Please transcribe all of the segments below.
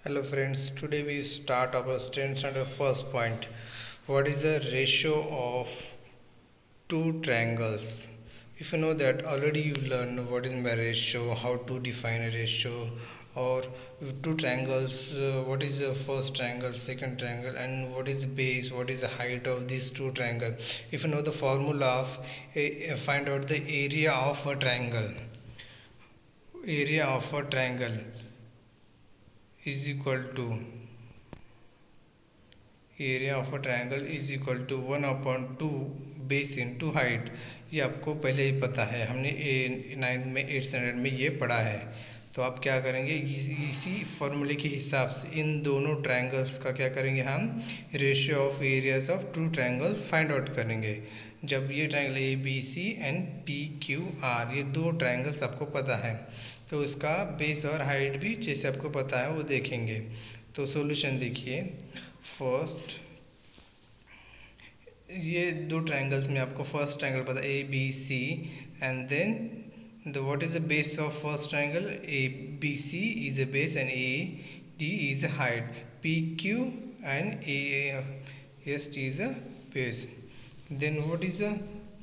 Hello friends, today we start our student standard first point. What is the ratio of two triangles? If you know that already you learned what is my ratio, how to define a ratio, or two triangles, what is the first triangle, second triangle, and what is the base, what is the height of these two triangles. If you know the formula of find out the area of a triangle is equal to area of a triangle is equal to 1/2 base into height. ये आपको पहले ही पता है, हमने 9th में 8th standard में ये पढ़ा है। तो आप क्या करेंगे, इसी फॉर्मूले के हिसाब से इन दोनों ट्रायंगल्स का क्या करेंगे, हम ratio of areas of two triangles find out करेंगे। जब ये triangle A B C and P Q R, ये दो ट्रायंगल्स आपको पता है, तो इसका बेस और हाइट भी जैसे आपको पता है वो देखेंगे। तो सॉल्यूशन देखिए। फर्स्ट, ये दो ट्रायंगल्स में आपको फर्स्ट ट्रायंगल पता है A B C, and then the what is the base of first triangle, A B C is a base and A D is a height, P Q and A S T is a base. Then what is the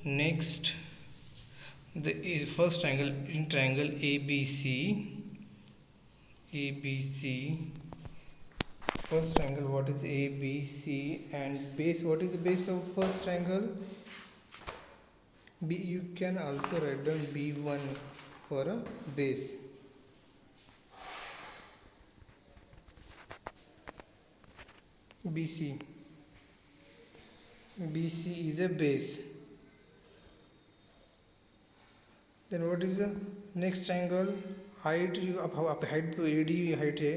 next, the first triangle in triangle A B C, first triangle what is a b c, and base, what is the base of first triangle b, you can also write down b1 for a base. bc bc is a base. then what is the next triangle, height, you आप height तो AD height है,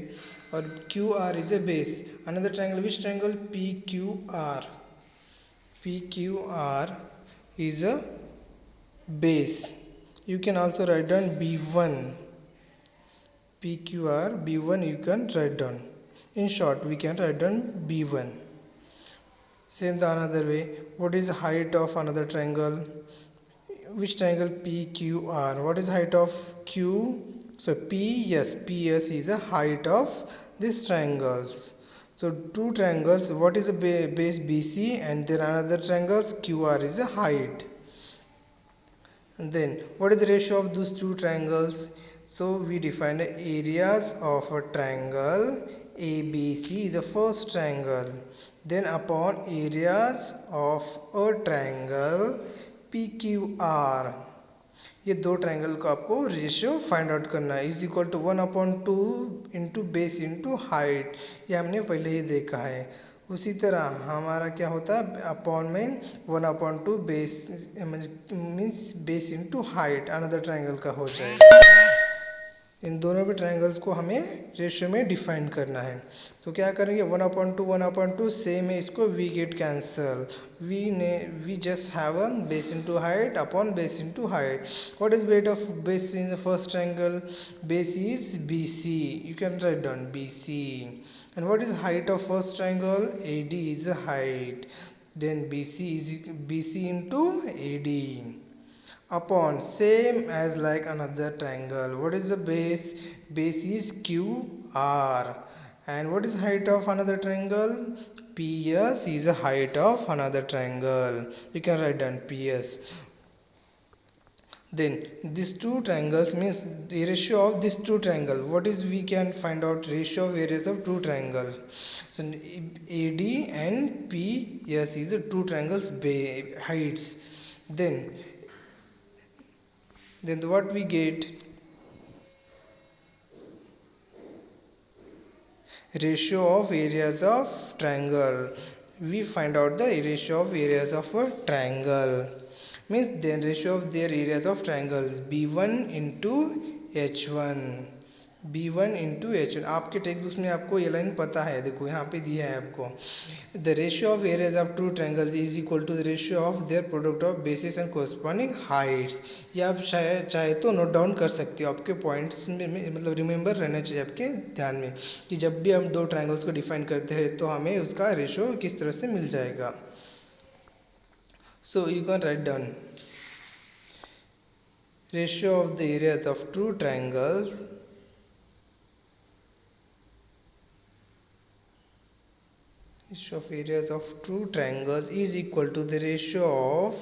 और QR is a base. another triangle, which triangle, PQR is a base. You can also write down B1, PQR B1 you can write down. In short, we can write down B1. Same the another way, what is the height of another triangle, which triangle, PQR, what is height of Q, so PS is the height of these triangles. So two triangles, what is the base BC, and then another triangles QR is the height. And then what is the ratio of those two triangles, so we define the areas of a triangle ABC is the first triangle, then upon areas of a triangle PQR, ये दो triangle को आपको ratio find out करना है, is equal to 1/2 into base into height, ये हमने पहले ही देखा है। उसी तरह हमारा क्या होता है, अपॉन में 1/2 base means base into height another triangle का हो जाएगा। इन दोनों के ट्रायंगल्स को हमें रेशियो में डिफाइन करना है। तो क्या करेंगे, 1/2 सेम है, इसको we get cancel, we just have a base into height upon base into height. What is weight of base in the first triangle, base is BC, you can write down BC. and what is height of first triangle, AD is the height, then BC into AD upon same as like another triangle, what is the base is QR, and what is height of another triangle, PS is the height of another triangle, you can write down PS. then these two triangles means the ratio of these two triangle, what is, we can find out ratio of areas of two triangle. So AD and PS is the two triangles heights. Then what we get, ratio of areas of triangle, we find out the ratio of areas of a triangle, means then ratio of their areas of triangles B1 into H1, B1 into H1। आपके text books में आपको ये line पता है, देखो यहाँ पे दिया है आपको, the ratio of areas of two triangles is equal to the ratio of their product of bases and corresponding heights. ये आप चाहे तो नोट डाउन कर सकते हो, आपके पॉइंट्स में मतलब रिमेंबर रहना चाहिए आपके ध्यान में कि जब भी हम दो ट्रायंगल्स को डिफाइन करते हैं तो हमें उसका रेशियो किस तरह से मिल जाएगा। So you can write down ratio of the areas of two triangles ratio of areas of two triangles is equal to the ratio of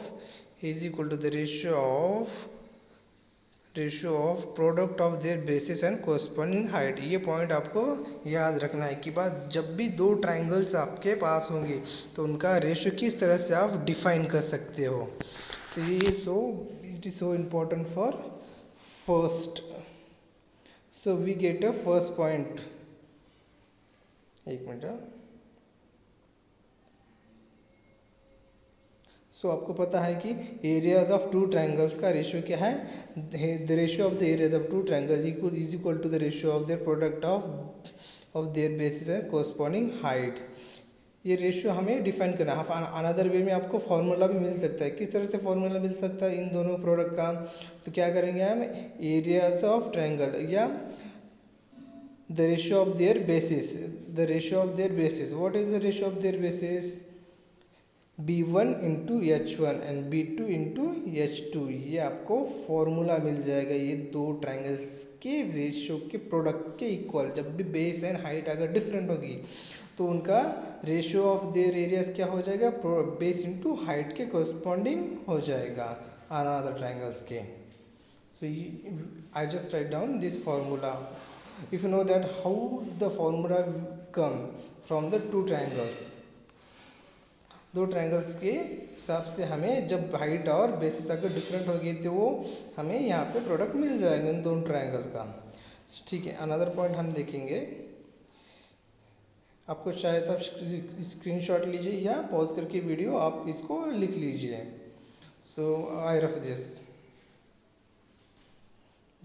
product of their bases and corresponding height. ये point आपको याद रखना है कि बात जब भी दो ट्राइंगल्स आपके पास होंगे तो उनका रेशियो किस तरह से आप डिफाइन कर सकते हो। तो ये it is so important for first. So we get a first point. एक मिनट। सो आपको पता है कि एरियाज ऑफ टू ट्रायंगल्स का रेशियो क्या है। The ratio of the areas of two triangles is equal to the ratio of their product of their bases and corresponding height. ये ratio हमें डिफाइन करना है। अनदर वे में आपको formula भी मिल सकता है। किस तरह से फॉर्मूला मिल सकता है इन दोनों प्रोडक्ट का। तो क्या करेंगे हम, एरियाज ऑफ ट्रायंगल या the ratio of their basis, the ratio of their basis. What is the ratio of their basis, B1 into H1 and B2 into H2। ये आपको फॉर्मूला मिल जाएगा। ये दो ट्राइंगल्स के रेशियो के प्रोडक्ट के equal. जब भी बेस एंड हाइट अगर डिफरेंट होगी तो उनका रेशियो ऑफ देयर एरियाज क्या हो जाएगा, बेस इंटू हाइट के कोरस्पॉन्डिंग हो जाएगा अनदर ट्राइंगल्स के। So I just write down this formula. If you know that how the formula come from the two triangles, दो ट्रायंगल्स के हिसाब से हमें जब हाइट और बेसिस अगर डिफरेंट होगी तो वो हमें यहाँ पे प्रोडक्ट मिल जाएगा इन दोनों ट्रायंगल का। ठीक है, अनदर पॉइंट हम देखेंगे। आपको चाहे तो आप स्क्रीनशॉट लीजिए या पॉज करके वीडियो आप इसको लिख लीजिए। सो आई rough this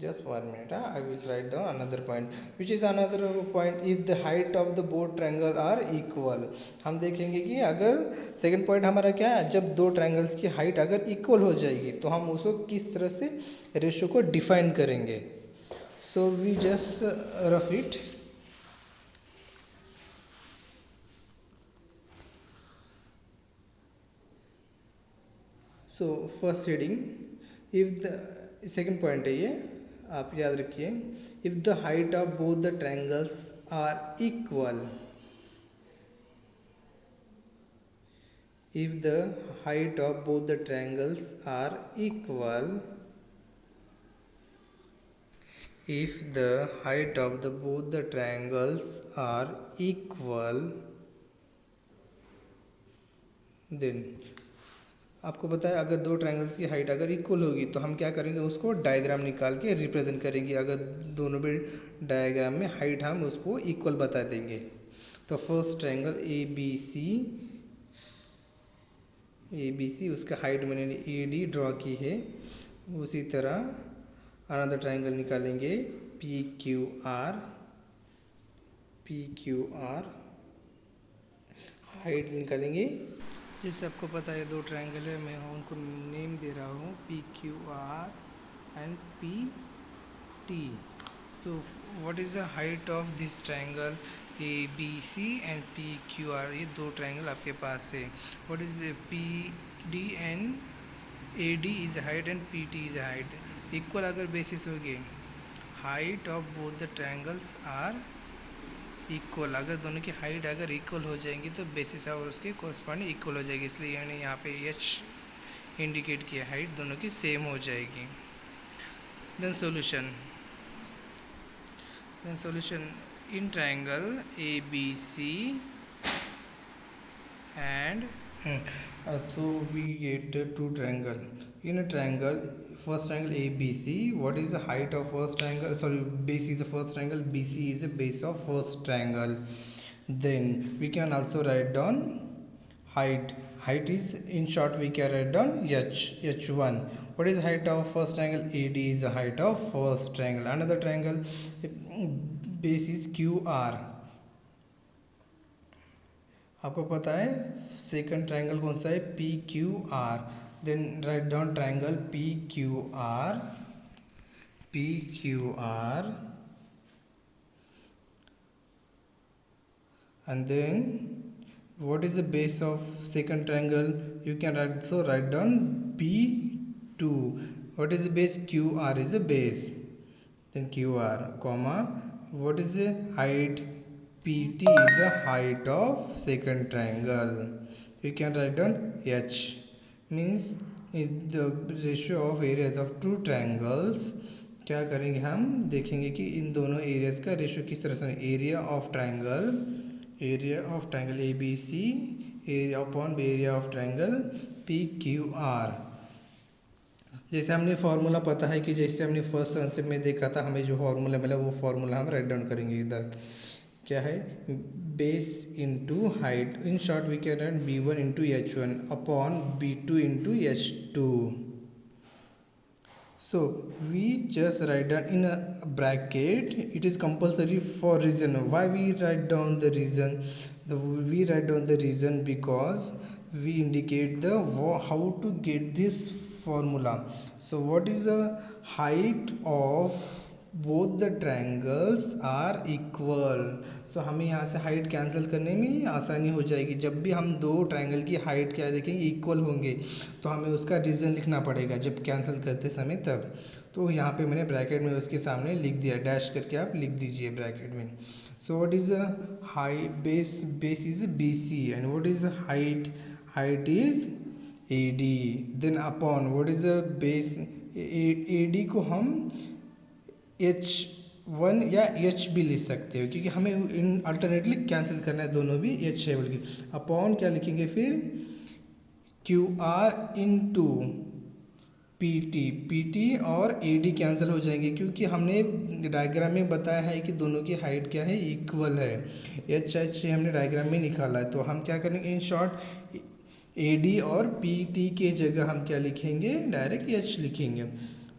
just 1 minute. I will write down another point, which is another point, if the height of the both triangle are equal। हम देखेंगे कि अगर सेकंड पॉइंट हमारा क्या है, जब दो ट्रायंगल्स की हाइट अगर इक्वल हो जाएगी तो हम उसको किस तरह से रेशियो को डिफाइन करेंगे। So we just rough it. So first heading, if the second point है ये, आप याद रखिए। If the height of both the triangles are equal, if the height of both the triangles are equal, if the height of the both the triangles are equal, then आपको पता है अगर दो ट्रायंगल्स की हाइट अगर equal होगी तो हम क्या करेंगे, उसको डायग्राम निकाल के रिप्रेजेंट करेंगे। अगर दोनों भी डायग्राम में हाइट हम उसको इक्वल बता देंगे। तो first triangle A B C उसका हाइट मैंने ED ड्रॉ की है। उसी तरह अनदर ट्रायंगल निकालेंगे पी क्यू आर हाइट निकालेंगे। जैसे आपको पता है दो ट्रायंगल है, मैं उनको नेम दे रहा हूँ PQR and PT। So what is the height of this triangle ABC and PQR। ये दो ट्रायंगल आपके पास है। What is PD and AD is height and PT is height. Equal अगर बेसिस होगी, height of both the triangles are equal. अगर दोनों की हाइट अगर इक्वल हो जाएंगी तो बेसिस और उसके कोरस्पॉन्डिंग इक्वल हो जाएगी, इसलिए यानी यहाँ पे H इंडिकेट किया, हाइट दोनों की सेम हो जाएगी। Then solution in triangle ABC and so we get two triangle. In a triangle, first triangle ABC, what is the height of first triangle, sorry, base is the first triangle, BC is the base of first triangle. Then we can also write down height is, in short we can write down H1. What is the height of first triangle, AD is the height of first triangle. Another triangle base is QR। आपको पता है second triangle कौन सा है, PQR। Then write down triangle PQR and then what is the base of second triangle, you can also write down P2। what is the base, QR is the base, then QR comma what is the height, PT is the height of second triangle. You can write down H means is the ratio of areas of two triangles. क्या करेंगे हम देखेंगे कि इन दोनों areas का ratio किस तरह से area of triangle A B C area upon area of triangle P Q R. जैसे हमने फार्मूला पता है कि जैसे हमने फर्स्ट कॉन्सेप्ट में देखा था, हमें जो फार्मूला मिला वो फार्मूला हम राइट डाउन करेंगे इधर। क्या है? Base into height, in short we can write B1 into H1 upon B2 into H2। So we just write down in a bracket. It is compulsory for reason. Why we write down the reason? We write down the reason because we indicate the how to get this formula. So what is the height of both the triangles are equal. So हमें यहाँ से height cancel करने में आसानी हो जाएगी। जब भी हम दो ट्रायंगल की हाइट क्या देखेंगे इक्वल होंगे तो हमें उसका रीज़न लिखना पड़ेगा जब कैंसिल करते समय तब। तो यहाँ पे मैंने ब्रैकेट में उसके सामने लिख दिया, डैश करके आप लिख दीजिए ब्रैकेट में। So what is high base is BC and what is height is AD। Then upon what is base AD को हम H1 या H भी लिख सकते हो क्योंकि हमें इन अल्टरनेटली कैंसिल करना है, दोनों भी H है बोल के। अपॉन क्या लिखेंगे फिर QR इंटू PT और AD कैंसिल हो जाएंगे क्योंकि हमने डायग्राम में बताया है कि दोनों की हाइट क्या है इक्वल है। H हमने डायग्राम में निकाला है तो हम क्या करेंगे इन शॉर्ट AD और PT के जगह हम क्या लिखेंगे डायरेक्ट H लिखेंगे।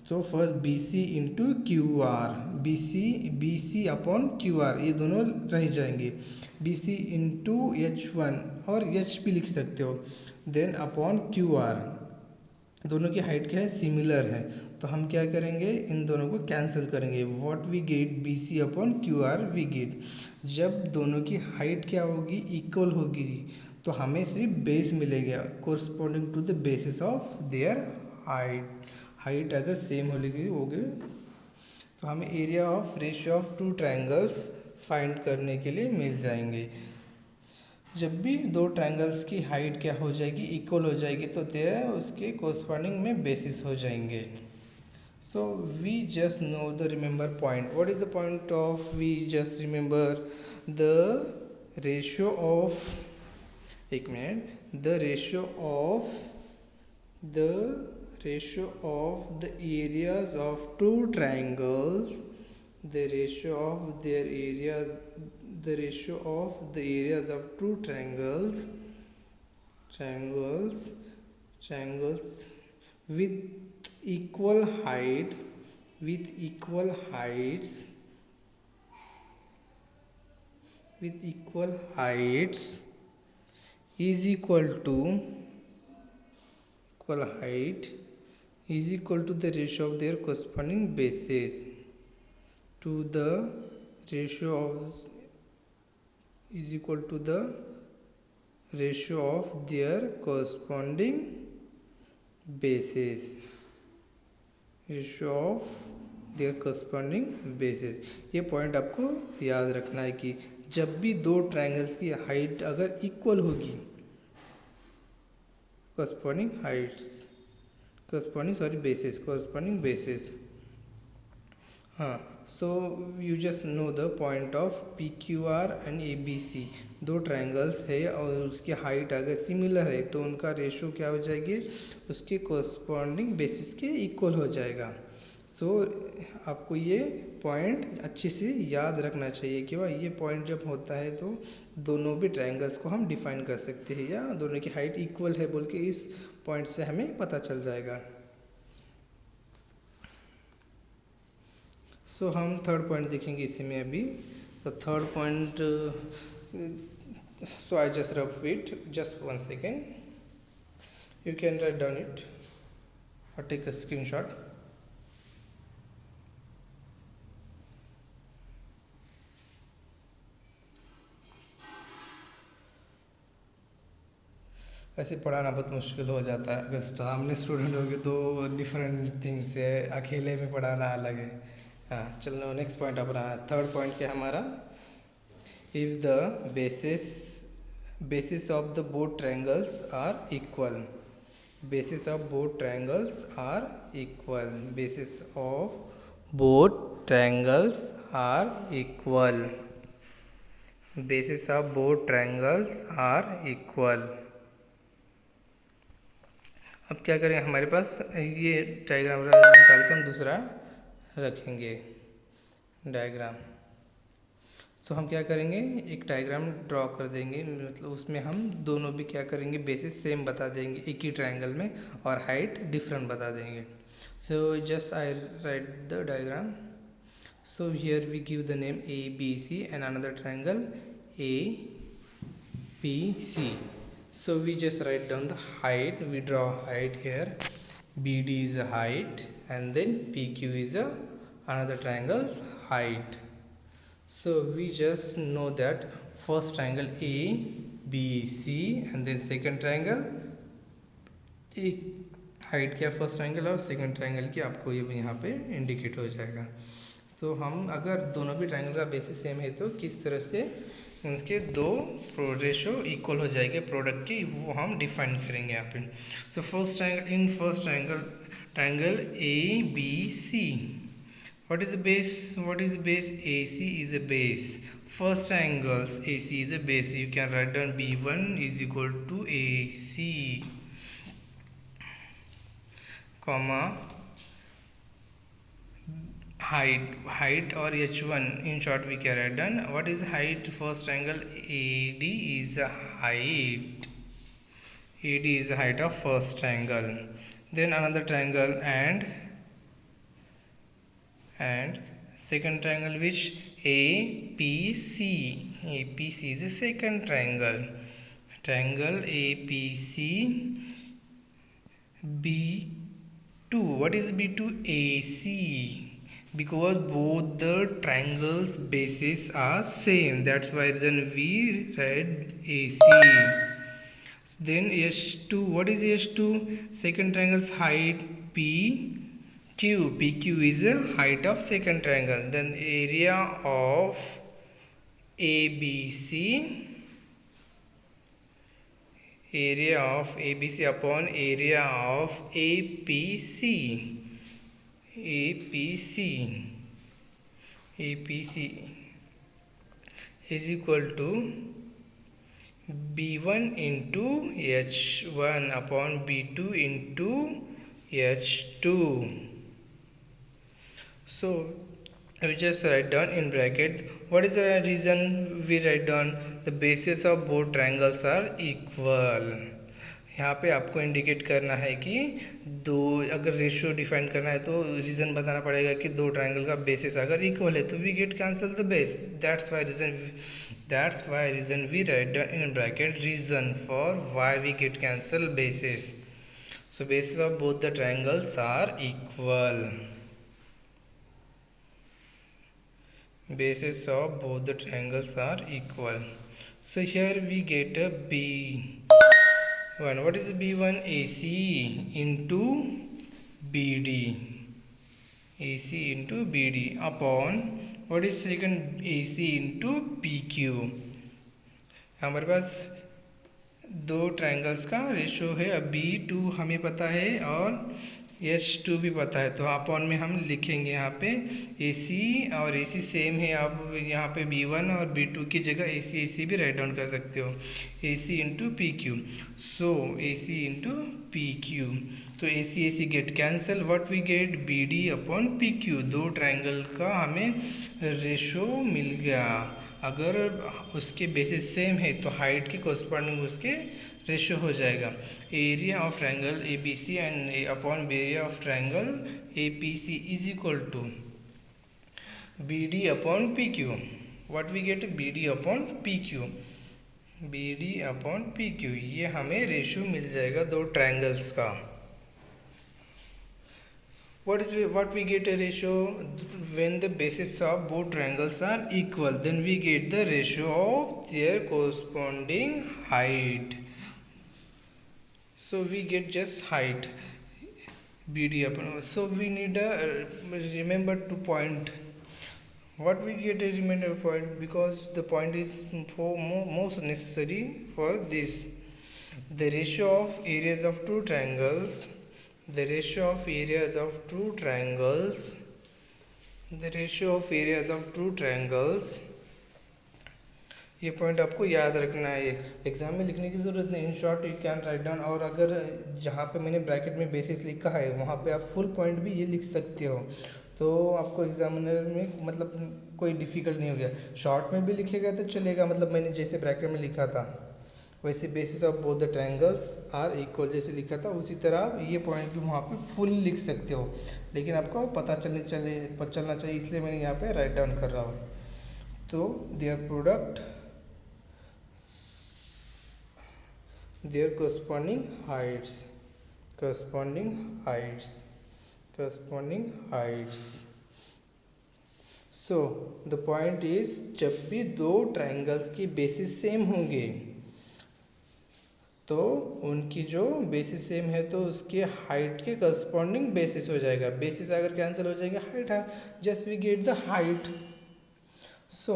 तो first BC into QR, BC upon QR ये दोनों रह जाएंगे। BC इंटू H1 और H भी लिख सकते हो। देन अपॉन QR, दोनों की हाइट क्या है सिमिलर है तो हम क्या करेंगे इन दोनों को कैंसिल करेंगे। What we get BC upon QR we get. जब दोनों की हाइट क्या होगी इक्वल होगी तो हमें सिर्फ बेस मिलेगा corresponding to the bases of their height अगर सेम होगी तो हमें area of ratio of two triangles find करने के लिए मिल जाएंगे। जब भी दो ट्रायंगल्स की हाइट क्या हो जाएगी इक्वल हो जाएगी तो देयर उसके कोरस्पॉन्डिंग में बेसिस हो जाएंगे। So we just know the remember point. What is the point of we just remember the ratio of the ratio of the areas of two triangles, the ratio of the areas of two triangles with equal heights is equal to the ratio of their corresponding bases to the ratio of their corresponding bases, ये point आपको याद रखना है कि जब भी दो triangles की हाइट अगर इक्वल होगी corresponding bases। हाँ, so you just know the point of PQR and ABC। दो ट्रायंगल्स है और उसकी हाइट अगर सिमिलर है तो उनका रेशियो क्या हो जाएगी उसके कोरस्पॉन्डिंग बेसिस के इक्वल हो जाएगा। सो आपको ये पॉइंट अच्छे से याद रखना चाहिए कि भाई ये पॉइंट जब होता है तो दोनों भी ट्रायंगल्स को हम डिफाइन कर सकते हैं या दोनों की हाइट इक्वल है बोल के इस पॉइंट से हमें पता चल जाएगा। सो हम थर्ड पॉइंट देखेंगे इसी में अभी। तो third point, so I just rough it, just 1 second, you can write down it or take a screenshot। ऐसे पढ़ाना बहुत मुश्किल हो जाता है, अगर सामने स्टूडेंट होंगे तो डिफरेंट थिंग्स है, अकेले में पढ़ाना अलग है। हाँ चलो नेक्स्ट पॉइंट अपना थर्ड पॉइंट क्या हमारा if the bases of the both triangles are equal. Bases of both triangles are equal. Bases of both triangles are equal. Bases of both triangles are equal. अब क्या करें, हमारे पास ये diagram निकाल के हम दूसरा रखेंगे डायग्राम। तो हम क्या करेंगे, एक डायग्राम ड्रॉ कर देंगे, मतलब उसमें हम दोनों भी क्या करेंगे, बेसिस सेम बता देंगे एक ही ट्रायंगल में और हाइट डिफरेंट बता देंगे। So just I write the diagram. So here we give the name A B C and another triangle A P C. So we just write down the height. We draw height here. BD is a height, and then PQ is a another triangle's height. So we just know that first triangle ABC and then second triangle एक height क्या first triangle और second triangle की आपको ये यहाँ पे indicate हो जाएगा। तो हम अगर दोनों भी ट्रायंगल का बेसिस सेम है तो किस तरह से उनके दो रेशो इक्वल हो जाएंगे प्रोडक्ट की, वो हम डिफाइन करेंगे यहाँ पे। So first triangle, in first triangle A B C, what is the base? What is base? AC is a base. First triangles AC is a base. You can write down B1 is equal to AC, comma height or H1. In short, we can write down what is height. First triangle AD is a height. AD is the height of first triangle. Then another triangle and second triangle which APC. APC is the second triangle. Triangle APC B2. What is B2? AC. Because both the triangles bases are same, that's why then we write AC. Then H2. What is H2? Second triangle's height PQ. PQ is the height of second triangle. Then area of ABC. Area of ABC upon area of APC. APC is equal to B1 into H1 upon B2 into H2. So we just write down in bracket. What is the reason we write down? The bases of both triangles are equal. यहाँ पे आपको indicate करना है कि दो, अगर ratio define करना है तो रीज़न बताना पड़ेगा कि दो ट्रायंगल का बेसिस अगर इक्वल है तो we get cancel the base. That's why reason we write down in bracket reason for why we get cancel bases. So bases of both the triangles are equal. Bases of both the triangles are equal. So here we get a B1. What is B1? AC into BD. AC into BD upon what is second? AC into PQ. हमारे पास दो triangles का ratio है. अब B2 हमें पता है और H2 भी पता है, तो अपॉन में हम लिखेंगे यहाँ पे AC और AC सेम है. आप यहाँ पे B1 और B2 की जगह AC भी राइट डाउन कर सकते हो. AC into PQ. So AC into PQ. तो AC get cancel. What we get? BD upon PQ. दो ट्रायंगल का हमें रेशो मिल गया. अगर उसके बेसिस सेम है तो हाइट के कोरस्पॉन्डिंग उसके रेशियो हो जाएगा. Area of triangle ABC and upon area of triangle APC is equal to BD upon PQ. What we get? BD upon PQ. BD upon PQ. ये हमें रेशियो मिल जाएगा दो ट्रायंगल्स का. What we get a ratio when the bases of both triangles are equal, then we get the ratio of their corresponding height. So we get just height BD upon. So we need a remember to point what we get a remainder point because the point is for most necessary for this. The ratio of areas of two triangles, the ratio of areas of two triangles, the ratio of areas of two triangles, ये point आपको याद रखना है, exam में लिखने की ज़रूरत नहीं, in short you can write down. और अगर जहाँ पे मैंने ब्रैकेट में बेसिस लिखा है वहाँ पे आप फुल पॉइंट भी ये लिख सकते हो, तो आपको एग्जामिनर में मतलब कोई डिफ़िकल्ट नहीं हो गया। शॉर्ट में भी लिखेगा तो चलेगा, मतलब मैंने जैसे ब्रैकेट में लिखा था वैसे bases of both the triangles are equal जैसे लिखा था उसी तरह आप ये पॉइंट भी वहाँ पे फुल लिख सकते हो, लेकिन आपको पता चलना चाहिए, इसलिए मैंने यहाँ पे राइट डाउन कर रहा हूँ। तो their product, their corresponding heights, so the point is जब भी दो ट्रायंगल्स की बेसिस सेम होंगे तो उनकी जो बेसिस सेम है तो उसके हाइट के करस्पॉन्डिंग बेसिस हो जाएगा। बेसिस अगर कैंसिल हो जाएगा हाइट है, just we get the height. So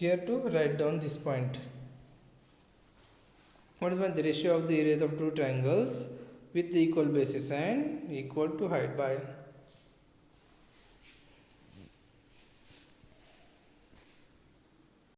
here to write down this point, what is the ratio of the areas of two triangles with the equal basis and equal to height by